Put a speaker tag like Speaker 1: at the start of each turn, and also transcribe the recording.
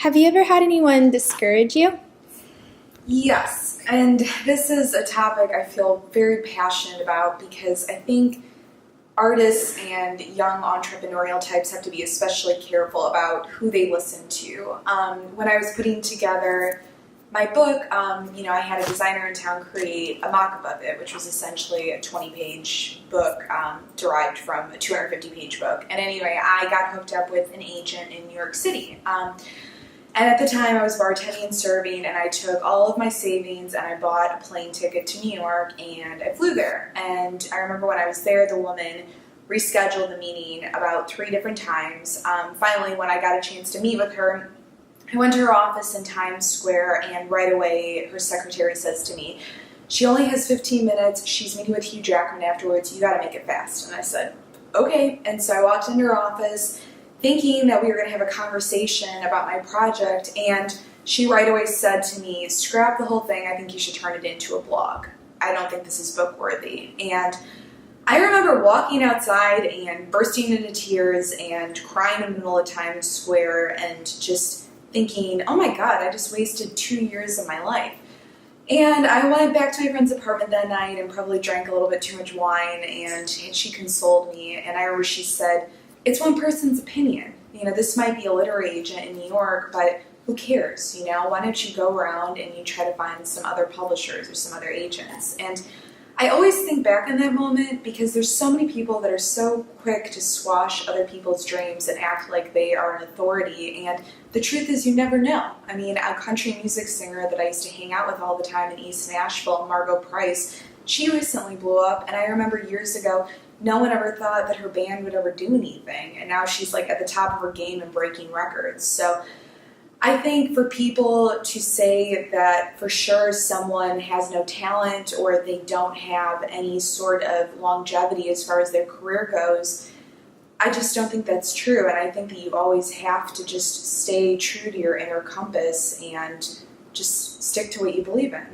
Speaker 1: Have you ever had anyone discourage you?
Speaker 2: Yes, and this is a topic I feel very passionate about because I think artists and young entrepreneurial types have to be especially careful about who they listen to. When I was putting together my book, I had a designer in town create a mock-up of it, which was essentially a 20-page book derived from a 250-page book. And anyway, I got hooked up with an agent in New York City. And at the time, I was bartending and serving, and I took all of my savings and I bought a plane ticket to New York, and I flew there. And I remember when I was there, the woman rescheduled the meeting about 3 different times. Finally, when I got a chance to meet with her, I went to her office in Times Square, and right away, her secretary says to me, "She only has 15 minutes. She's meeting with Hugh Jackman afterwards. You got to make it fast." And I said, "Okay." And so I walked into her office, thinking that we were going to have a conversation about my project, and she right away said to me, "Scrap the whole thing. I think you should turn it into a blog. I don't think this is book worthy." And I remember walking outside and bursting into tears and crying in the middle of Times Square and just thinking, oh my God, I just wasted 2 years of my life. And I went back to my friend's apartment that night and probably drank a little bit too much wine, and she consoled me. And I remember she said, "It's one person's opinion. This might be a literary agent in New York, but who cares? Why don't you go around and you try to find some other publishers or some other agents?" And I always think back on that moment because there's so many people that are so quick to squash other people's dreams and act like they are an authority. And the truth is, you never know. I mean, a country music singer that I used to hang out with all the time in East Nashville, Margot Price, she recently blew up. And I remember years ago, no one ever thought that her band would ever do anything. And now she's like at the top of her game and breaking records. So I think for people to say that for sure someone has no talent or they don't have any sort of longevity as far as their career goes, I just don't think that's true. And I think that you always have to just stay true to your inner compass and just stick to what you believe in.